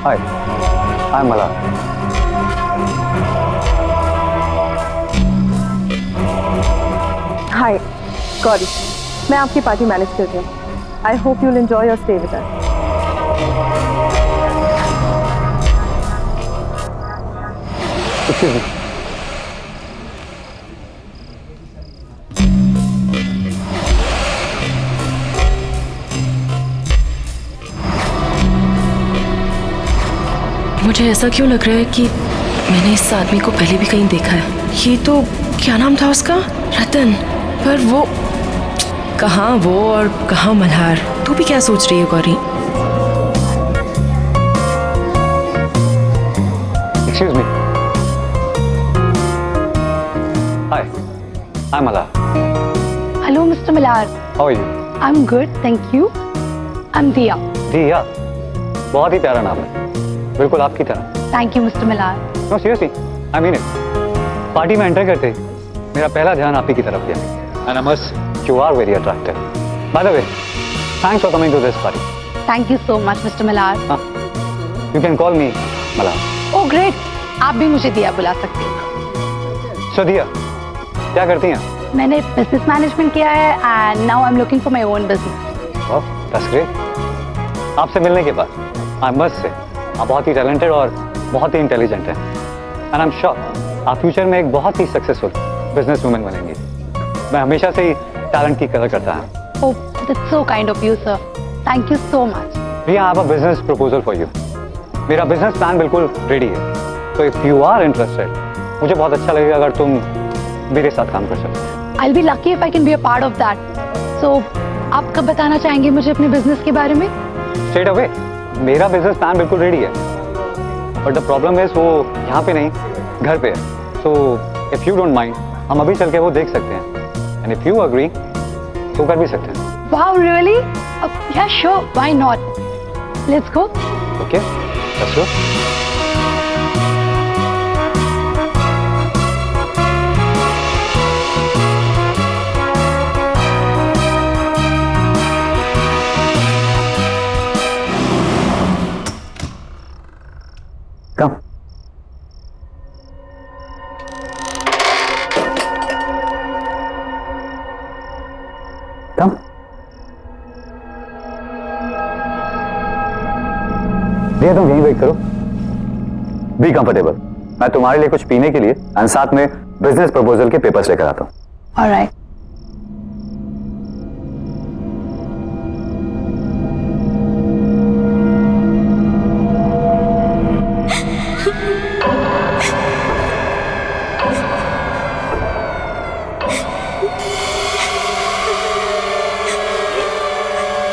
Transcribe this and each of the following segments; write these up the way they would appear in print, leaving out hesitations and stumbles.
Hi, I am Malhar. Hi Gauri, मैं आपकी party manage कर रही हूँ। I hope you will enjoy your stay with us. Excuse me. मुझे ऐसा क्यों लग रहा है कि मैंने इस आदमी को पहले भी कहीं देखा है। ये तो क्या नाम था उसका, रतन। पर वो कहाँ वो और कहाँ मल्हार। तू भी क्या सोच रही है Gauri? Excuse me. Hi, I am Malhar. Hello, Mr. Millar. How are you? I'm good, thank you. I'm Diya. दिया, बहुत ही प्यारा नाम है, बिल्कुल आपकी तरह। Thank you, Mr. Millar. No seriously, I mean it. Party में एंटर करते ही मेरा पहला ध्यान आप ही की तरफ गया। And I must, you are very attractive. By the way, thanks for coming to this party. Thank you so much, Mr. Millar. You can call me Malhar. Oh, great. आप भी मुझे दिया बुला सकते हैं। सो दिया, क्या करती हैं? मैंने बिजनेस मैनेजमेंट किया है and now I'm looking for my own business. Oh, that's great. आपसे मिलने के बाद आई मस्ट से आप बहुत ही टैलेंटेड और बहुत ही इंटेलिजेंट हैं। एंड आई एम श्योर आप फ्यूचर में एक बहुत ही सक्सेसफुल बिजनेस वुमेन बनेंगी। मैं हमेशा से ही टैलेंट की कदर करता हूँ। Oh, that's so kind of you, sir. Thank you so much. We have a business proposal for you. मेरा बिजनेस प्लान बिल्कुल रेडी है, तो इफ यू आर इंटरेस्टेड मुझे बहुत अच्छा लगेगा अगर तुम मेरे साथ काम कर सकते। I'll be lucky if I can be a part of that. So, आप कब बताना चाहेंगे मुझे अपने बिजनेस के बारे में? स्ट्रेट अवे, मेरा बिजनेस प्लान बिल्कुल रेडी है, बट द प्रॉब्लम इज वो यहाँ पे नहीं, घर पे है। So if you don't mind, हम अभी चल के वो देख सकते हैं। एंड इफ यू अग्री तो कर भी सकते हैं। Wow, really? Yeah, sure. Why not? Let's go. Okay, let's go. Come. Come. भैया तुम यहीं वेट करो। Be comfortable. मैं तुम्हारे लिए कुछ पीने के लिए और साथ में बिजनेस प्रपोजल के पेपर्स लेकर आता हूँ। All right.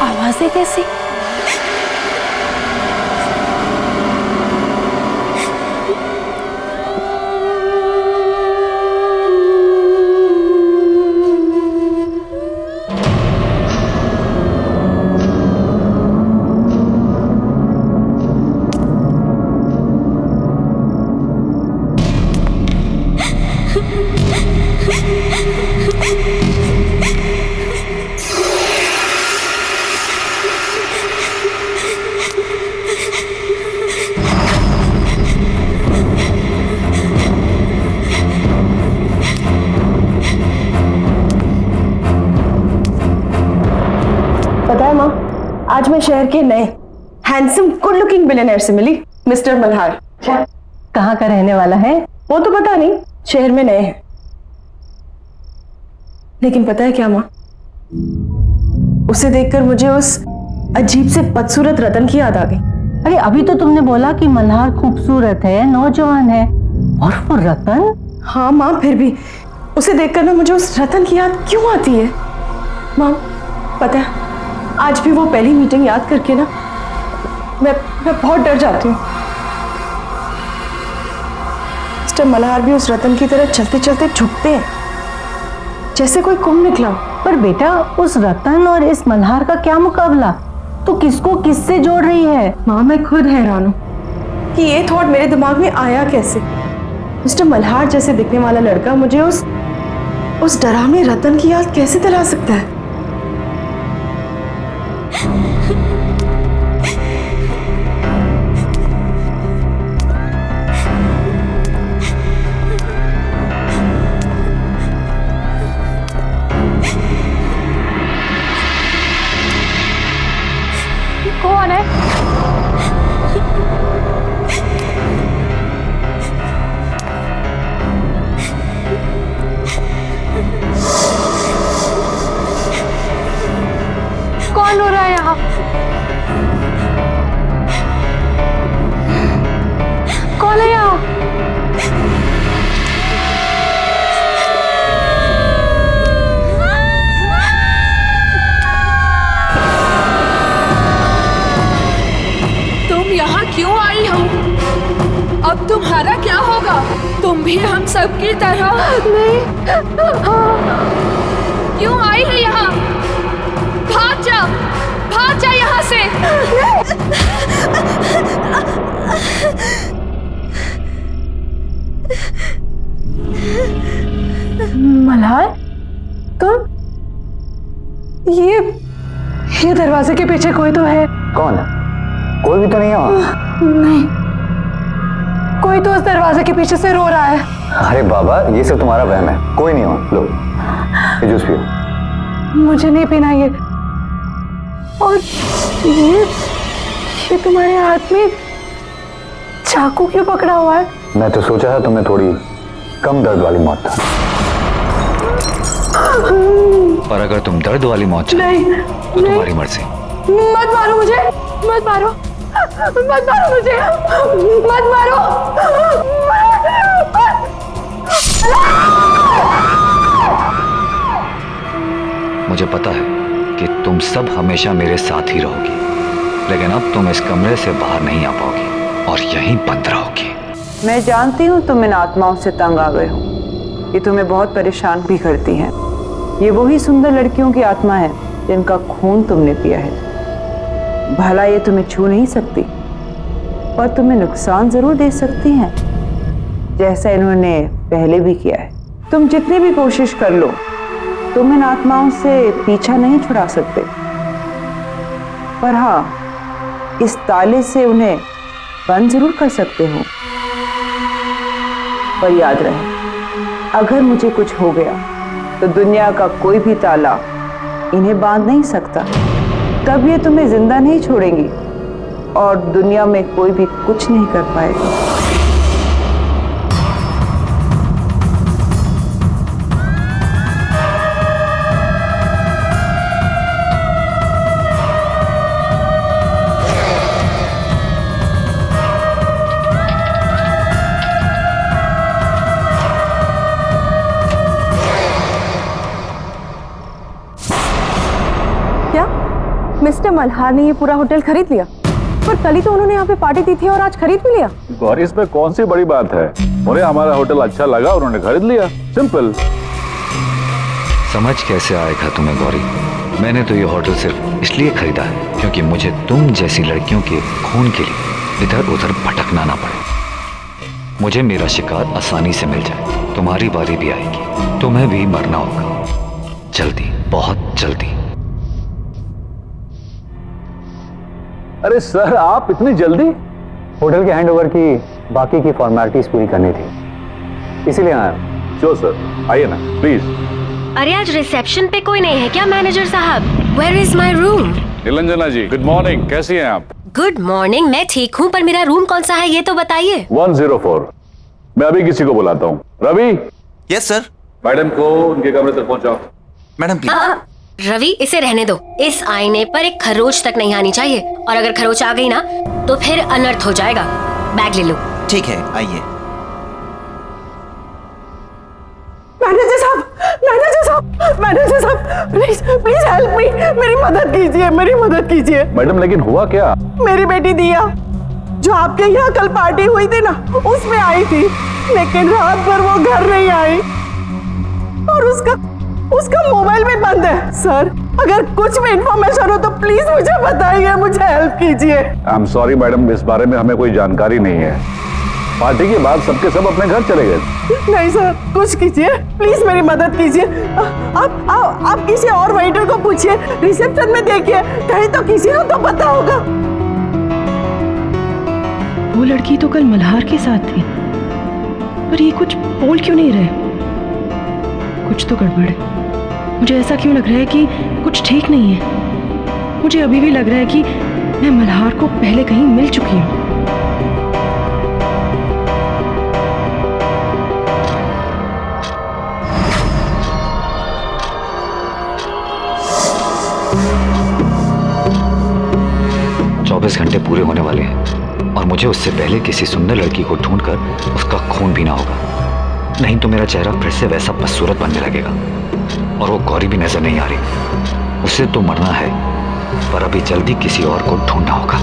आवाजें कैसी? पता है माँ, आज मैं शहर के नए हैंडसम गुड लुकिंग बिलियनर से मिली, मिस्टर मल्हार। कहाँ का रहने वाला है? वो तो पता नहीं, शहर में नए हैं। लेकिन पता है क्या माँ, उसे देखकर मुझे उस अजीब से बदसूरत रतन की याद आ गई। अरे अभी तो तुमने बोला कि मल्हार खूबसूरत है, नौजवान है, और वो रतन? हाँ माँ, फिर भी उसे देखकर ना मुझे उस रतन की याद क्यों आती है। माँ पता है, आज भी वो पहली मीटिंग याद करके ना मैं बहुत डर जाती हूँ। मिस्टर मल्हार भी उस रतन की तरह चलते चलते झुकते हैं, जैसे कोई कुंभ निकला। पर बेटा, उस रतन और इस मल्हार का क्या मुकाबला? तू किसको किससे जोड़ रही है? माँ मैं खुद हैरान हूँ कि ये थॉट मेरे दिमाग में आया कैसे। मिस्टर मल्हार जैसे दिखने वाला लड़का मुझे उस डरावने रतन की याद कैसे दिला सकता है। यहाँ क्यों आई हो? अब तुम्हारा क्या होगा? तुम भी हम सब की तरह नहीं क्यों आई है यहाँ? भाग जा यहाँ से। मल्हार, तुम ये दरवाजे के पीछे कोई तो है। कौन है? कोई भी तो नहीं है वहाँ। नहीं, कोई तो उस दरवाजे के पीछे से रो रहा है। अरे बाबा, ये सब तुम्हारा वहम है, कोई नहीं वहाँ। लो ये जूस पियो। मुझे नहीं पीना ये। और ये तुम्हारे हाथ में चाकू क्यों पकड़ा हुआ है? मैं तो सोचा था तुम्हें थोड़ी कम दर्द वाली मौत था, पर अगर तुम दर्द वाली मौत चाहती तो तुम्हारी मर्जी। मत मारो मुझे, मत मारो, मत मारो मुझे, मत मारो। मुझे पता है कि तुम सब हमेशा मेरे साथ ही रहोगी, लेकिन अब तुम इस कमरे से बाहर नहीं आ पाओगी और यहीं बंद रहोगी। मैं जानती हूँ तुम इन आत्माओं से तंग आ गए हो, ये तुम्हें बहुत परेशान भी करती हैं। ये वही सुंदर लड़कियों की आत्मा है जिनका खून तुमने पिया है। भला ये तुम्हें छू नहीं सकती, पर तुम्हें नुकसान जरूर दे सकती हैं, जैसा इन्होंने पहले भी किया है। तुम जितनी भी कोशिश कर लो, तुम इन आत्माओं से पीछा नहीं छुड़ा सकते, पर हाँ, इस ताले से उन्हें बंद जरूर कर सकते हो। पर याद रहे, अगर मुझे कुछ हो गया तो दुनिया का कोई भी ताला इन्हें बांध नहीं सकता। तब ये तुम्हें जिंदा नहीं छोड़ेंगी और दुनिया में कोई भी कुछ नहीं कर पाएगा। क्या मिस्टर मल्हार ने ये पूरा होटल खरीद लिया? पर कल ही तो उन्होंने यहाँ पे पार्टी दी थी और आज खरीद भी लिया। गौरी, इसमें कौन सी बड़ी बात है? उन्हें हमारा होटल अच्छा लगा, उन्होंने खरीद लिया, सिंपल। समझ कैसे आएगा तुम्हें गौरी? मैंने तो ये होटल सिर्फ इसलिए खरीदा है क्योंकि मुझे तुम जैसी लड़कियों के खून के लिए इधर उधर भटकना ना पड़े। मुझे मेरा शिकार आसानी से मिल जाए। तुम्हारी बारी भी आएगी, तुम्हें भी मरना होगा, जल्दी, बहुत जल्दी। अरे सर, आप इतनी जल्दी? होटल के हैंडओवर की बाकी की फॉर्मेलिटीज पूरी करनी थी, इसीलिए आया। श्योर सर, आइए ना प्लीज। अरे आज रिसेप्शन पे कोई नहीं है क्या मैनेजर साहब? Where is my room? Niranjana ji, good morning, कैसी हैं आप? गुड मॉर्निंग, मैं ठीक हूँ, पर मेरा रूम कौन सा है ये तो बताइए। 104। मैं अभी किसी को बुलाता हूँ। रवि। Yes sir. मैडम को उनके कमरे तक पहुँचाओ। Madam please. रवि, इसे रहने दो। इस आईने पर एक खरोच तक नहीं आनी चाहिए, और अगर खरोच आ गई ना तो फिर अनर्थ हो जाएगा। बैग ले लो। ठीक है, आइए। मैनेजर साहब, मैनेजर साहब, प्लीज प्लीज हेल्प मी, मेरी मदद कीजिए, मेरी मदद कीजिए। मैडम, लेकिन हुआ क्या? मेरी बेटी दिया, जो आपके यहाँ कल पार्टी हुई थी ना, उसमें आई थी, लेकिन रात भर वो घर नहीं आई और उसका मोबाइल भी बंद है। सर, अगर कुछ भी इंफॉर्मेशन हो तो प्लीज मुझे बताइए, मुझे हेल्प कीजिए। आई एम सॉरी मैडम, इस बारे में हमें कोई जानकारी नहीं है। पार्टी के बाद सबके सब अपने घर चले गए। नहीं सर, कुछ कीजिए, प्लीज मेरी मदद कीजिए। आप किसी और वेटर को पूछिए, रिसेप्शन में देखिए, कहीं तो किसी को तो पता होगा। वो लड़की तो कल मल्हार के साथ थी, पर ये कुछ बोल क्यों नहीं रहे? कुछ तो गड़बड़ है। मुझे ऐसा क्यों लग रहा है कि कुछ ठीक नहीं है। मुझे अभी भी लग रहा है कि मैं मल्हार को पहले कहीं मिल चुकी हूँ। घंटे पूरे होने वाले हैं और मुझे उससे पहले किसी सुंदर लड़की को ढूंढकर उसका खून पीना होगा, नहीं तो मेरा चेहरा फिर से वैसा बदसूरत बनने लगेगा। और वो गौरी भी नजर नहीं आ रही। उसे तो मरना है, पर अभी जल्दी किसी और को ढूंढना होगा।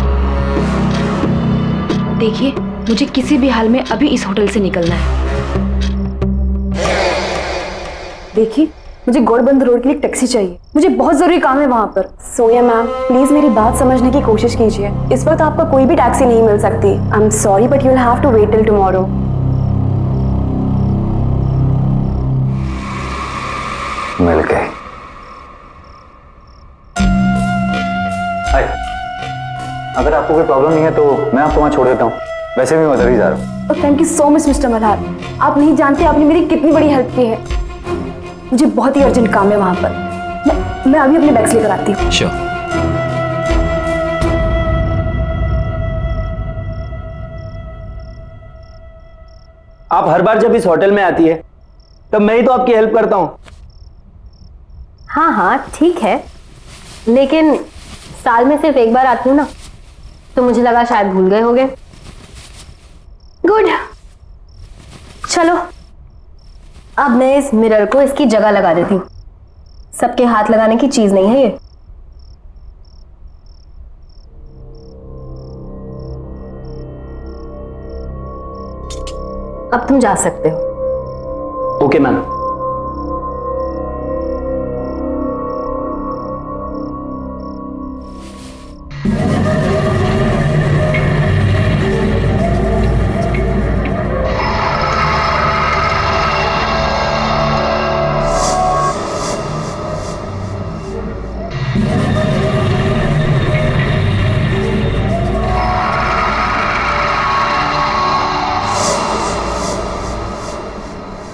देखिए, मुझे किसी भी हाल में अभी इस होटल से निकलना है। देखिए, मुझे गौड़बंद रोड के लिए टैक्सी चाहिए, मुझे बहुत जरूरी काम है वहाँ पर। सोया मैम, प्लीज मेरी बात समझने की कोशिश कीजिए। इस वक्त आपको कोई भी टैक्सी नहीं मिल सकती। I am sorry but you will have to wait till tomorrow. मिल गए। अगर आपको कोई प्रॉब्लम नहीं है तो मैं आपको वहां छोड़ देता हूँ, वैसे भी मैं उधर ही जा रहा हूँ। Thank you so much mister Malhar, आप नहीं जानते आपने मेरी कितनी बड़ी हेल्प की है। मुझे बहुत ही अर्जेंट काम है वहां पर। मैं अभी अपने बैग्स लेकर आती हूँ। श्योर। आप हर बार जब इस होटल में आती है तब मैं ही तो आपकी हेल्प करता हूँ। हाँ हाँ ठीक है, लेकिन साल में सिर्फ एक बार आती हूँ ना, तो मुझे लगा शायद भूल गए होगे। गुड, चलो अब मैं इस मिरर को इसकी जगह लगा देती हूँ। सबके हाथ लगाने की चीज नहीं है ये। अब तुम जा सकते हो। Okay ma'am.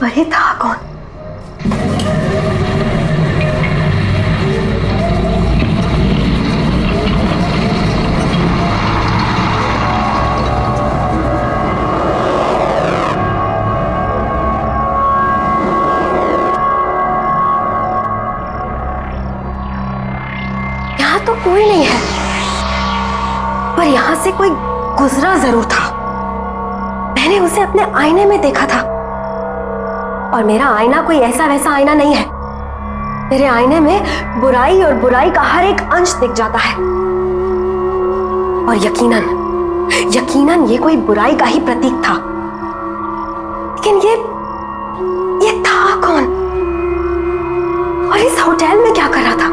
अरे था कौन? यहाँ तो कोई नहीं है, पर यहाँ से कोई गुजरा जरूर था। मैंने उसे अपने आईने में देखा था, और मेरा आईना कोई ऐसा वैसा आईना नहीं है। मेरे आईने में बुराई और बुराई का हर एक अंश दिख जाता है, और यकीनन ये कोई बुराई का ही प्रतीक था। लेकिन ये था कौन, और इस होटल में क्या कर रहा था?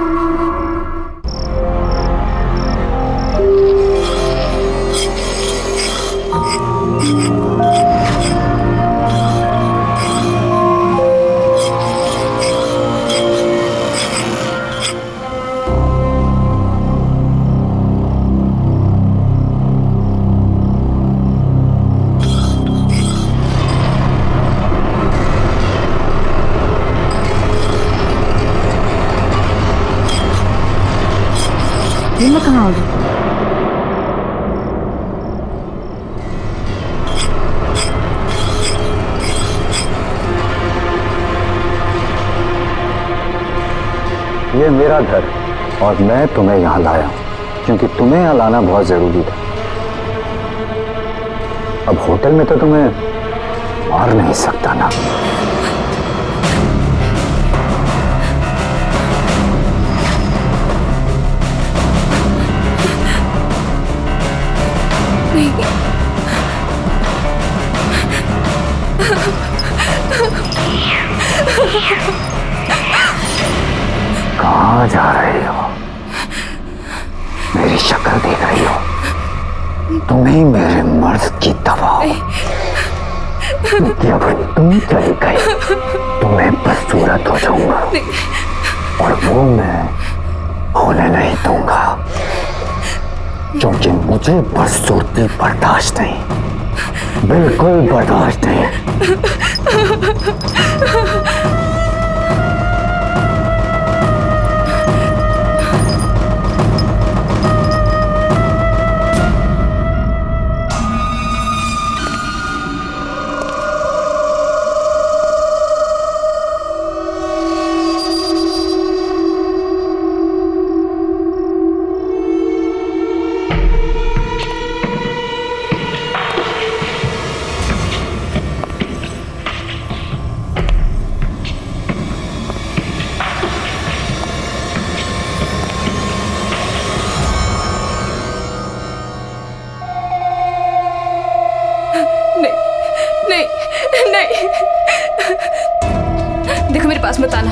ये मैं कहाँ हो गई? ये मेरा घर, और मैं तुम्हें यहाँ लाया हूँ क्योंकि तुम्हें यहाँ लाना बहुत जरूरी था। अब होटल में तो तुम्हें मार नहीं सकता ना। कहाँ जा रही हो? मेरी शक्ल देख रही हो? तुम्हें मेरे मर्द की दवा हो। जब तुम चली गई तो मैं बदसूरत हो जाऊंगा, और वो मैं होने नहीं दूंगा, क्योंकि मुझे बदसूरती बर्दाश्त नहीं, बिल्कुल बर्दाश्त नहीं। नहीं नहीं, देखो मेरे पास मत आना।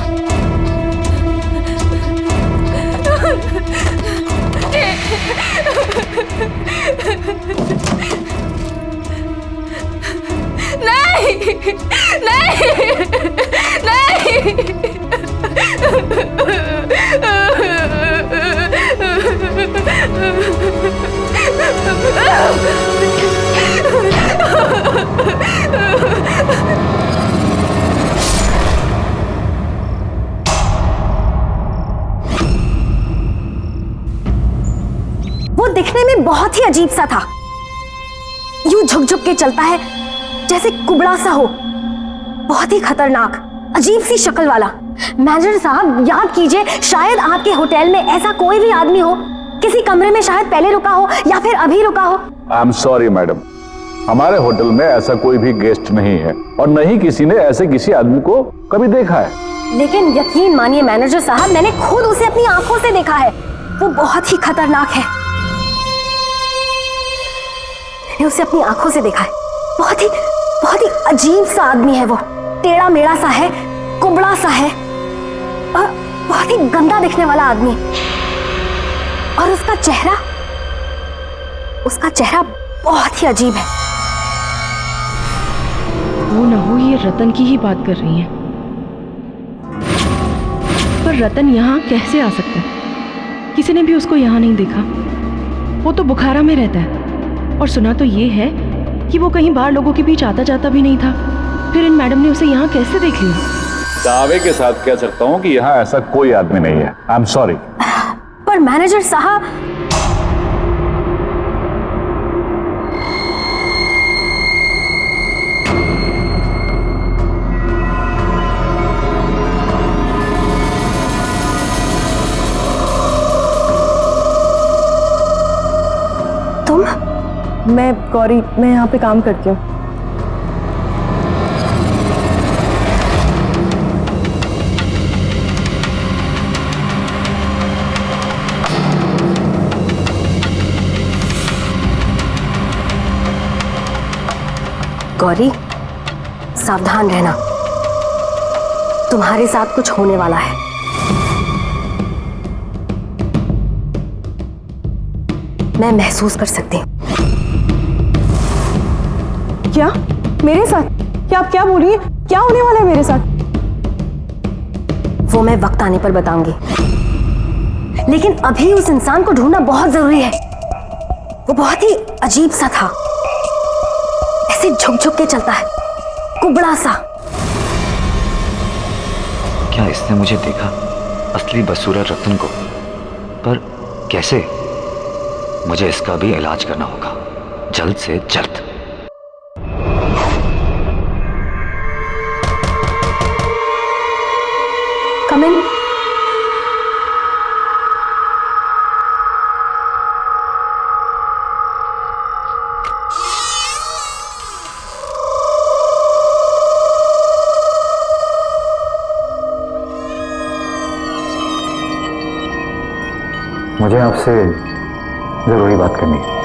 नहीं नहीं वो दिखने में बहुत ही अजीब सा था, यूं झुक झुक के चलता है जैसे कुबड़ा सा हो, बहुत ही खतरनाक अजीब सी शक्ल वाला। मैनेजर साहब याद कीजिए, शायद आपके होटल में ऐसा कोई भी आदमी हो, किसी कमरे में शायद पहले रुका हो या फिर अभी रुका हो। आई एम सॉरी मैडम, हमारे होटल में ऐसा कोई भी गेस्ट नहीं है और न ही किसी ने ऐसे किसी आदमी को कभी देखा है। लेकिन यकीन मानिए मैनेजर साहब, मैंने खुद उसे अपनी आंखों से देखा है। वो बहुत ही खतरनाक है, मैंने उसे अपनी आंखों से देखा है। बहुत ही अजीब सा आदमी है वो, टेढ़ा मेढ़ा सा है, कुबड़ा सा है और बहुत ही गंदा दिखने वाला आदमी। और उसका चेहरा बहुत ही अजीब है। वो ना हो ये रतन की ही बात कर रही हैं। पर रतन यहाँ कैसे आ सकता है? किसी ने भी उसको यहाँ नहीं देखा। वो तो बुखारा में रहता है और सुना तो ये है कि वो कहीं बाहर लोगों के बीच आता जाता भी नहीं था। फिर इन मैडम ने उसे यहाँ कैसे देख लिया? दावे के साथ कह सकता हूँ कि यहाँ ऐसा कोई आदमी नहीं है। आई एम सॉरी। पर मैनेजर साहब, तुम? मैं गौरी, मैं यहाँ पे काम करती हूँ। गौरी, सावधान रहना, तुम्हारे साथ कुछ होने वाला है। मैं महसूस कर सकती हूँ। क्या? मेरे साथ? क्या आप क्या बोल रही हैं? क्या होने वाला है मेरे साथ? वो मैं वक्त आने पर बताऊंगी, लेकिन अभी उस इंसान को ढूंढना बहुत जरूरी है। वो बहुत ही अजीब सा था, ऐसे झुक झुक के चलता है, कुबड़ा सा। क्या इसने मुझे देखा, असली बसूरा रतन को? पर कैसे? मुझे इसका भी इलाज करना होगा, जल्द से जल्द। Come in. मुझे आपसे जरूरी बात करनी है।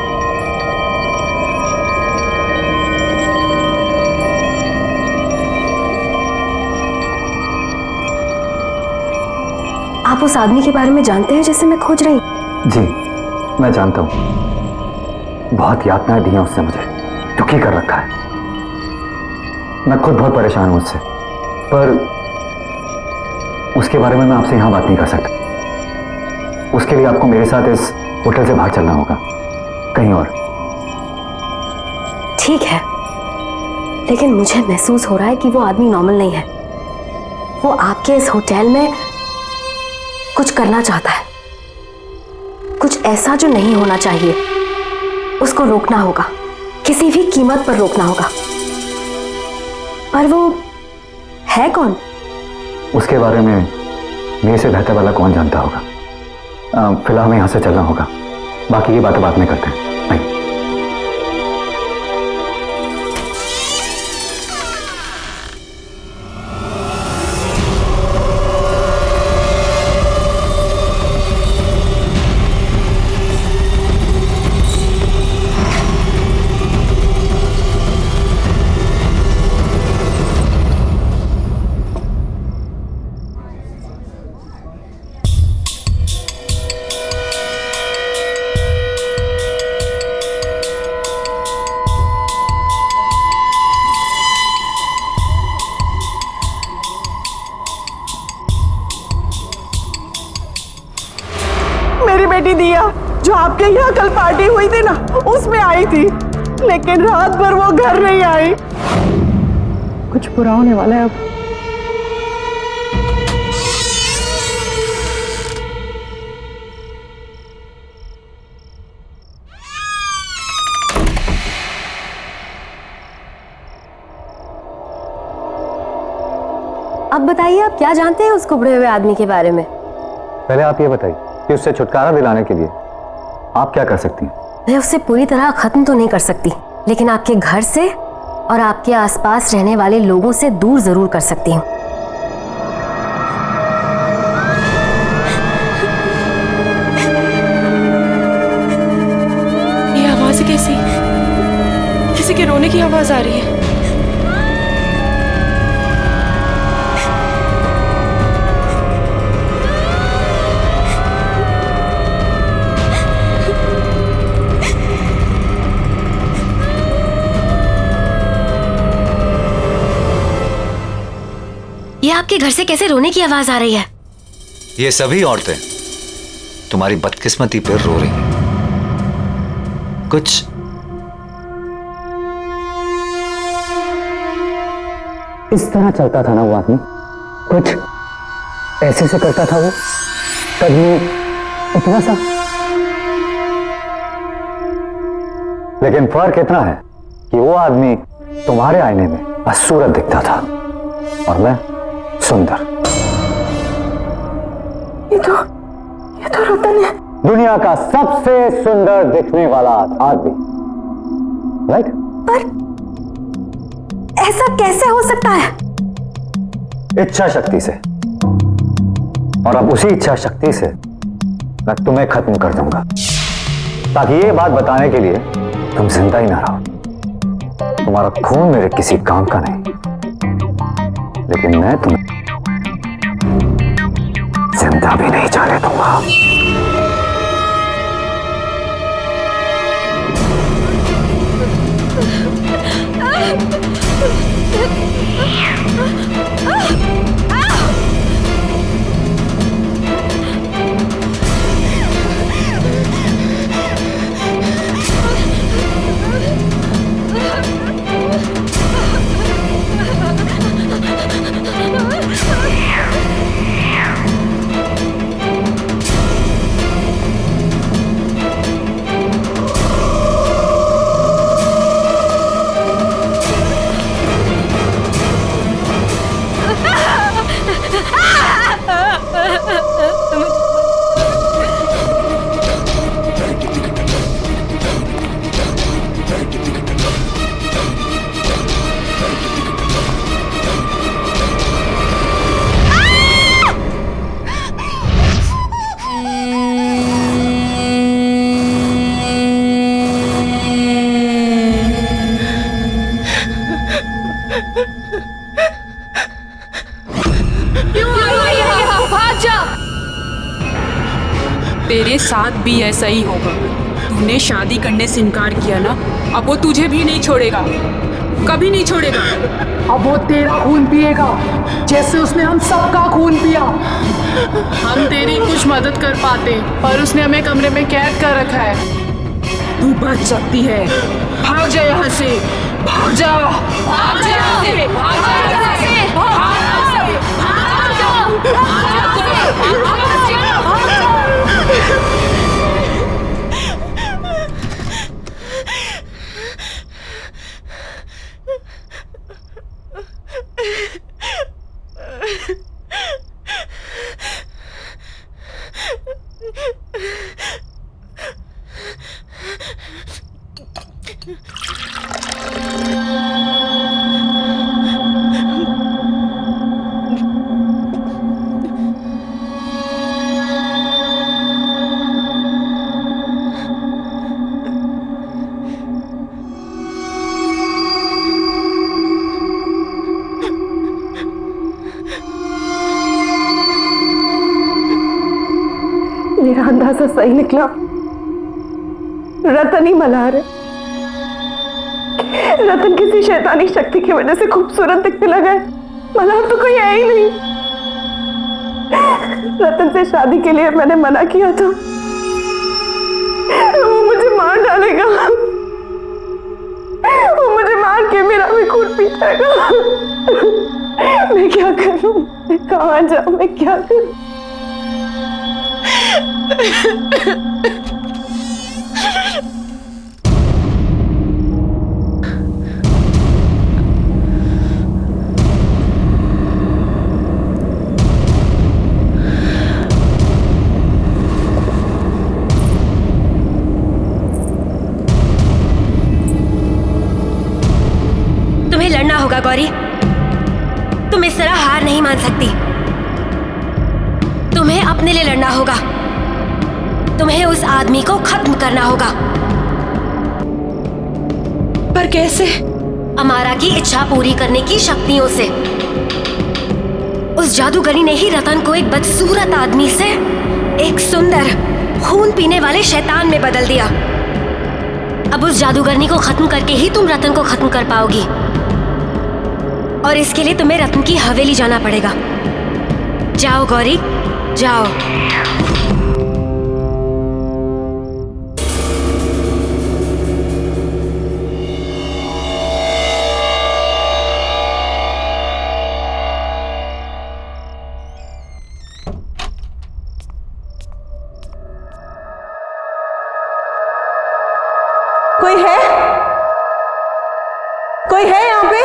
आप उस आदमी के बारे में जानते हैं जिसे मैं खोज रही? जी, मैं जानता हूं। बहुत यातनाएं दी हैं उसने मुझे, दुखी कर रखा है। मैं खुद बहुत परेशान हूं उससे, पर उसके बारे में मैं आपसे यहां बात नहीं कर सकता। उसके लिए आपको मेरे साथ इस होटल से बाहर चलना होगा, कहीं और। ठीक है, लेकिन मुझे महसूस हो रहा है कि वो आदमी नॉर्मल नहीं है। वो आपके इस होटल में कुछ करना चाहता है, कुछ ऐसा जो नहीं होना चाहिए। उसको रोकना होगा, किसी भी कीमत पर रोकना होगा। पर वो है कौन? उसके बारे में मेरे से बेहतर वाला कौन जानता होगा। फिलहाल हमें यहां से चलना होगा, बाकी की बातें बाद में करते हैं। नहीं। आपके यहाँ कल पार्टी हुई थी ना, उसमें आई थी, लेकिन रात भर वो घर नहीं आई। कुछ बुरा होने वाला है अब। अब बताइए, आप क्या जानते हैं उस कुबड़े हुए आदमी के बारे में? पहले आप ये बताइए कि उससे छुटकारा दिलाने के लिए आप क्या कर सकती हैं? मैं उससे पूरी तरह खत्म तो नहीं कर सकती, लेकिन आपके घर से और आपके आसपास रहने वाले लोगों से दूर जरूर कर सकती हूँ। ये आवाज कैसी? किसी के रोने की आवाज आ रही है। ये आपके घर से कैसे रोने की आवाज आ रही है? ये सभी औरतें तुम्हारी बदकिस्मती पर रो रही हैं। कुछ इस तरह चलता था ना वो आदमी, कुछ ऐसे से करता था वो, कभी इतना सा। लेकिन फर्क इतना है कि वो आदमी तुम्हारे आईने में बदसूरत दिखता था और मैं सुंदर। ये तो रतन है, दुनिया का सबसे सुंदर दिखने वाला आदमी, राइट? पर ऐसा कैसे हो सकता है? इच्छा शक्ति से, और अब उसी इच्छा शक्ति से मैं तुम्हें खत्म कर दूंगा, ताकि ये बात बताने के लिए तुम जिंदा ही ना रहो। तुम्हारा खून मेरे किसी काम का नहीं, लेकिन मैं तुम्हें जिंदा भी नहीं जाने दूंगा। तेरे साथ भी ऐसा ही होगा। तूने शादी करने से इनकार किया ना, अब वो तुझे भी नहीं छोड़ेगा, कभी नहीं छोड़ेगा। अब वो तेरा खून पिएगा जैसे उसने हम सबका खून पिया। हम तेरी कुछ मदद कर पाते, पर उसने हमें कमरे में कैद कर रखा है। तू बच सकती है, भाग जा यहाँ से, भाग जा, भाग जा यहाँ से, भाग जा यहाँ से, भाग जा, भाग जा, भाग जा। मेरा अंदाजा सही निकला, रतन ही मल्हार है। रतन किसी शैतानी शक्ति की वजह से खूबसूरत दिखने लगा है, मल्हार तो कोई है ही नहीं। रतन से शादी के लिए मैंने मना किया था, वो मुझे मार डालेगा, वो मुझे मार के मेरा भी खून पी जाएगा। मैं क्या करूं, मैं कहाँ जाऊं, मैं क्या करूं? तुम्हें लड़ना होगा गौरी, तुम इस तरह हार नहीं मान सकती। तुम्हें अपने लिए लड़ना होगा, तुम्हें उस आदमी को खत्म करना होगा। पर कैसे? अमारा की इच्छा पूरी करने की शक्तियों से। उस जादूगरी ने ही रतन को एक बदसूरत आदमी से एक सुंदर खून पीने वाले शैतान में बदल दिया। अब उस जादूगरनी को खत्म करके ही तुम रतन को खत्म कर पाओगी, और इसके लिए तुम्हें रतन की हवेली जाना पड़ेगा। जाओ गौरी, जाओ। कोई है? कोई है यहाँ पे?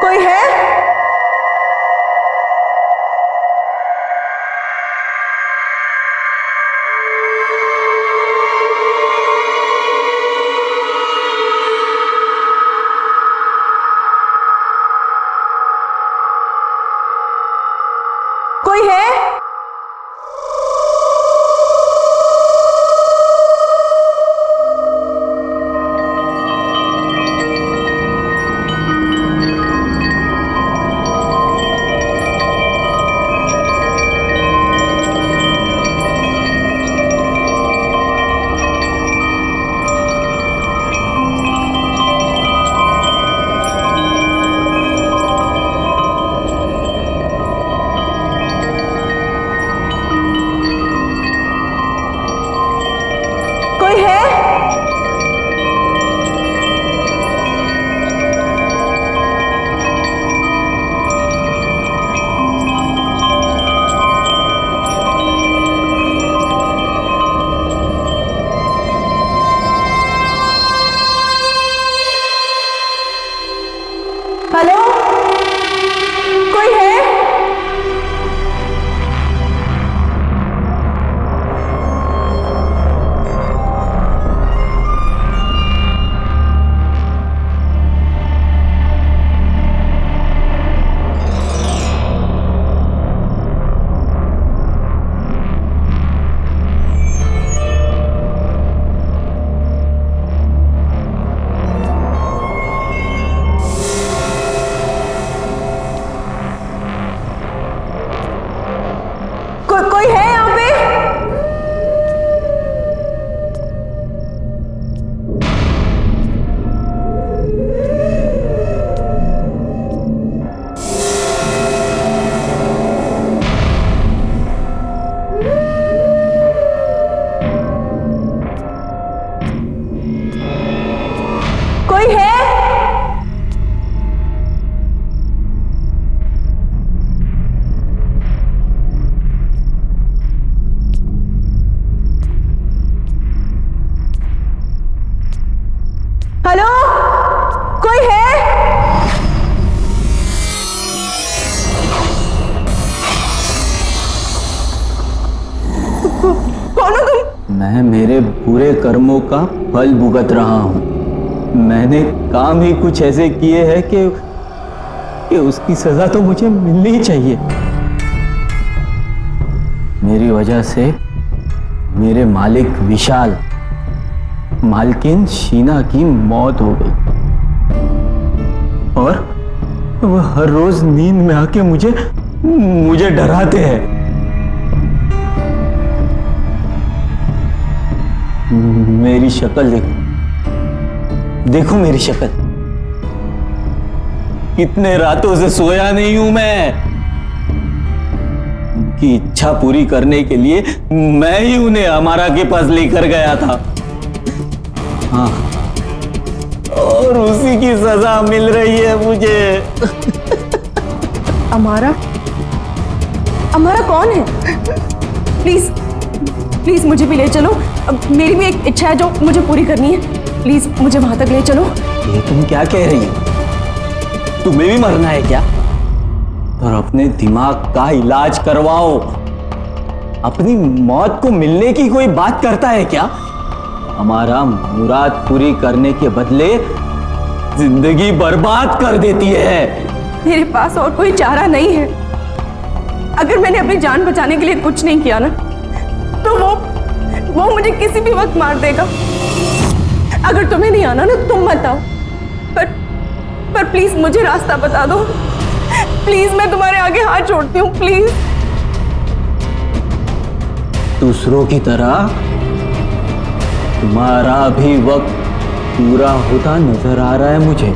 कोई है? कोई है? कोई है? हेलो, कोई है? कोई है यहाँ पे? कोई है? हेलो, कोई है? कौन हो तुम? मैं मेरे बुरे कर्मों का फल भुगत रहा हूँ। मैंने काम ही कुछ ऐसे किए हैं कि उसकी सजा तो मुझे मिलनी ही चाहिए। मेरी वजह से मेरे मालिक विशाल, मालकिन शीना की मौत हो गई, और वह हर रोज नींद में आके मुझे डराते हैं। मेरी शक्ल देखो मेरी शक्ल। कितने रातों से सोया नहीं हूं मैं। उनकी इच्छा पूरी करने के लिए मैं ही उन्हें हमारा के पास लेकर गया था। हाँ, और उसी की सजा मिल रही है मुझे। अमारा? अमारा कौन है? प्लीज प्लीज मुझे भी ले चलो। अब मेरी भी एक इच्छा है जो मुझे पूरी करनी है। प्लीज मुझे वहां तक ले चलो। ये तुम क्या कह रही हो? तुम्हें भी मरना है क्या? और अपने दिमाग का इलाज करवाओ। अपनी मौत को मिलने की कोई बात करता है क्या? हमारा मुराद पूरी करने के बदले जिंदगी बर्बाद कर देती है। मेरे पास और कोई चारा नहीं है। अगर मैंने अपनी जान बचाने के लिए कुछ नहीं किया ना, तो वो मुझे किसी भी वक्त मार देगा। अगर तुम्हें नहीं आना ना, तुम मत आओ। पर प्लीज मुझे रास्ता बता दो। प्लीज, मैं तुम्हारे आगे हाथ जोड़ती हूँ, प्लीज। दूसरों की तरह तुम्हारा भी वक्त पूरा होता नजर आ रहा है मुझे।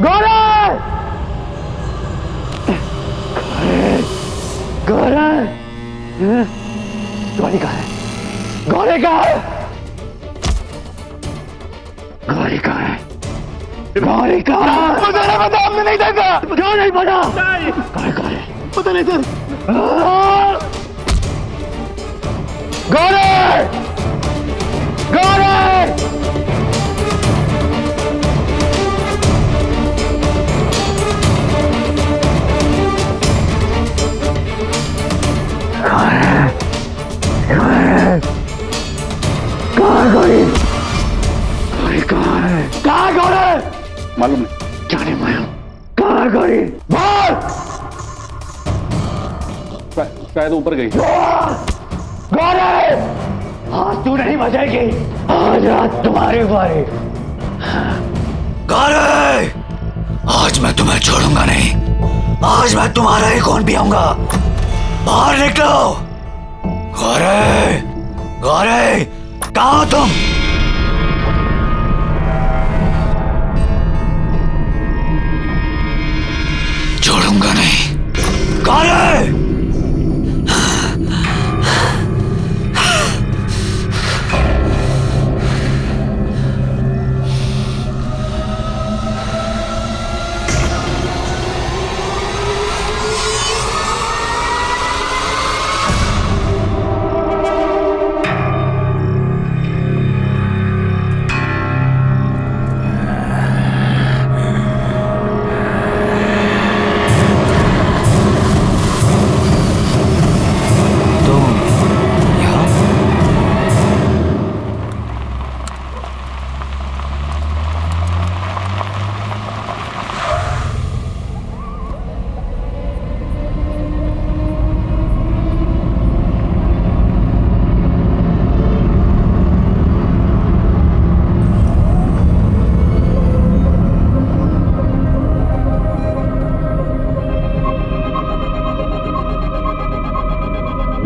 गौरव! गौरव! गौरी कहाँ है? गौरी कहाँ है? गौरी कहाँ है? गौरी कहाँ है? मुझे नहीं पता, हमने नहीं देखा। क्यों नहीं पता? गौरी कहाँ है? पता नहीं सर। गौरी! गौरी! मालूम नहीं। जाने मालूम कहाँ गई? बोल! शायद ऊपर गई। गौरी! आज तू नहीं बचेगी। आज रात तुम्हारी बारी। गौरी! आज मैं तुम्हें छोड़ूंगा नहीं। आज मैं तुम्हारा ही खून पियूंगा। बाहर निकलो। गौरी! गौरी! कहाँ हो तुम? छोड़ूंगा नहीं। गौरी!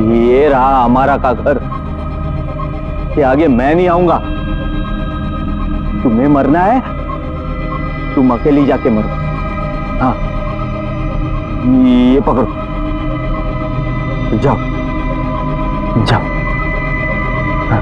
ये रहा हमारा का घर। कि आगे मैं नहीं आऊंगा। तुम्हें मरना है, तुम अकेली जाके मरो। हाँ, ये पकड़ो, जाओ जाओ। हाँ,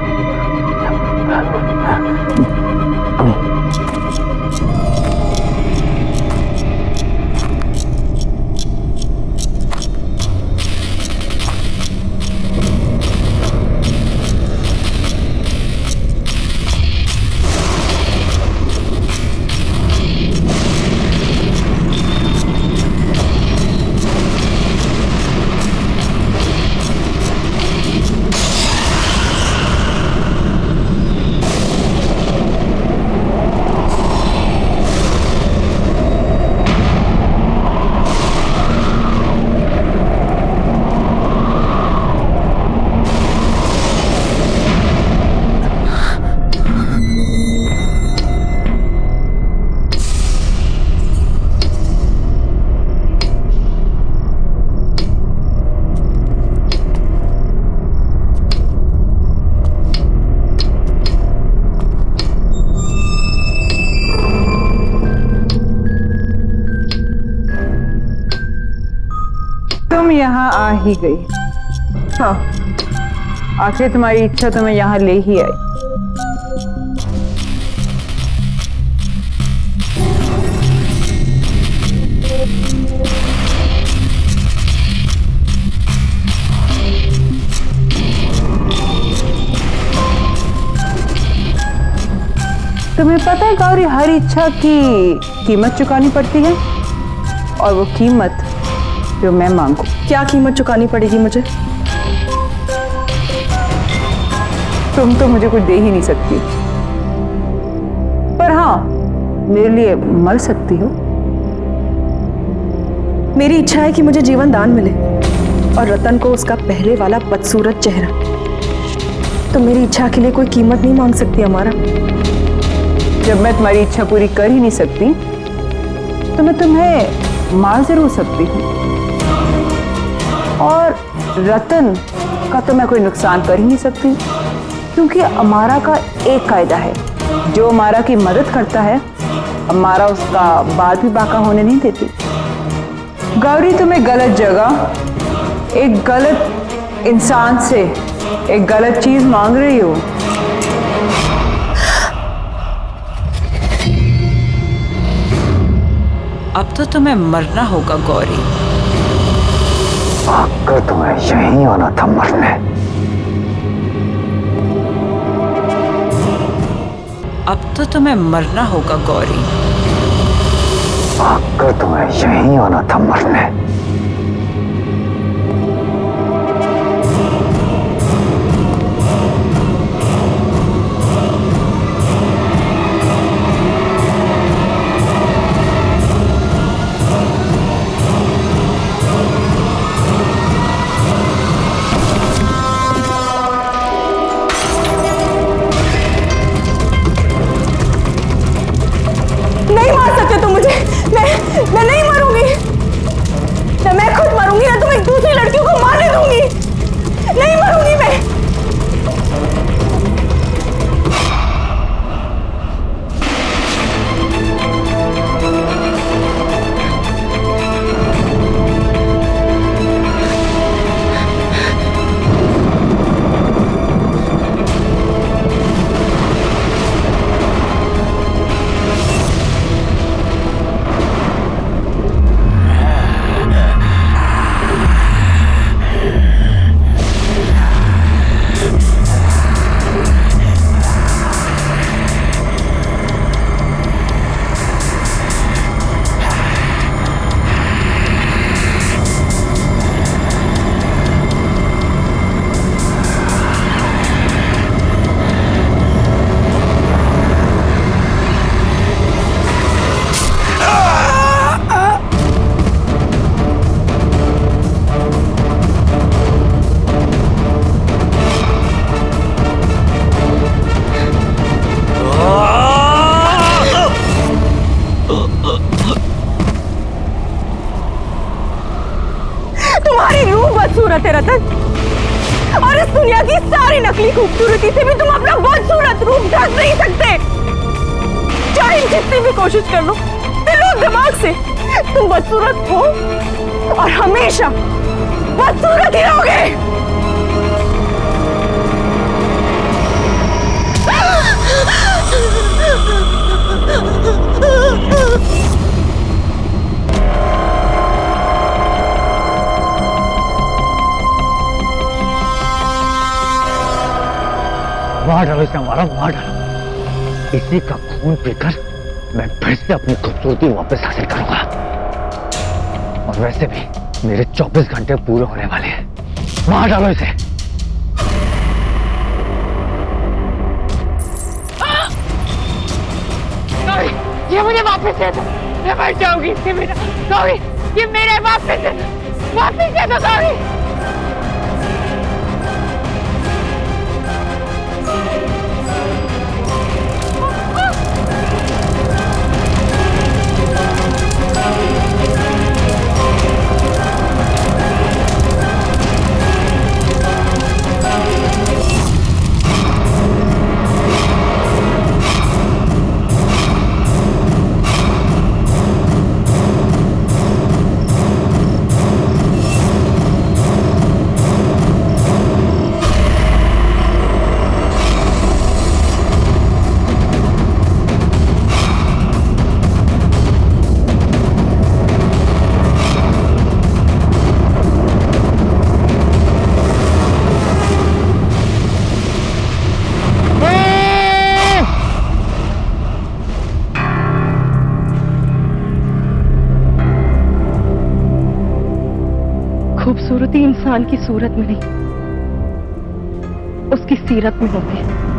तुम यहाँ आ ही गई। हाँ, आखिर तुम्हारी इच्छा तो मैं यहाँ ले ही आई। तुम्हें पता है गौरी, हर इच्छा की कीमत चुकानी पड़ती है, और वो कीमत जो मैं मांगू। क्या कीमत चुकानी पड़ेगी मुझे? तुम तो मुझे कुछ दे ही नहीं सकती, पर हाँ, मेरे लिए मर सकती हो। मेरी इच्छा है कि मुझे जीवन दान मिले और रतन को उसका पहले वाला बदसूरत चेहरा। तो मेरी इच्छा के लिए कोई कीमत नहीं मांग सकती हमारा। जब मैं तुम्हारी इच्छा पूरी कर ही नहीं सकती, तो मैं तुम्हें मार जरूर सकती हूँ, और रतन का तो मैं कोई नुकसान कर ही नहीं सकती, क्योंकि अमारा का एक कायदा है, जो अमारा की मदद करता है, अमारा उसका बाल भी बाका होने नहीं देती। गौरी, तुम्हें गलत जगह एक गलत इंसान से एक गलत चीज मांग रही हो। अब तो तुम्हें मरना होगा गौरी। आकर तुम्हें यहीं आना था मरने। अब तो तुम्हें मरना होगा गौरी। आकर तुम्हें यहीं आना था मरने। नहीं मार सकते तुम मुझे। मैं नहीं मरूंगी। ना मैं खुद मरूंगी, ना तुम एक दूसरी लड़कियों को मारने दूंगी। नहीं मरूंगी मैं। तुम्हारी रूह बदसूरत है रतन, और इस दुनिया की सारी नकली खूबसूरती से भी तुम अपना बदसूरत रूप ढक नहीं सकते। चाहे जितनी भी कोशिश कर लो, दिलो दिमाग से, तुम बदसूरत हो और हमेशा बदसूरत ही रहोगे। मार डालो इसे, हमारा मार डालो। इसी का खून पीकर मैं फिर से अपनी खूबसूरती वापस हासिल करूंगा। और वैसे भी मेरे 24 घंटे पूरे होने वाले हैं। मार डालो इसे। ये मुझे वापस दे दो, मैं मर जाऊंगी। ये मेरा गौरी, ये मेरे वापस दे दो गौरी। खूबसूरती इंसान की सूरत में नहीं, उसकी सीरत में होती है।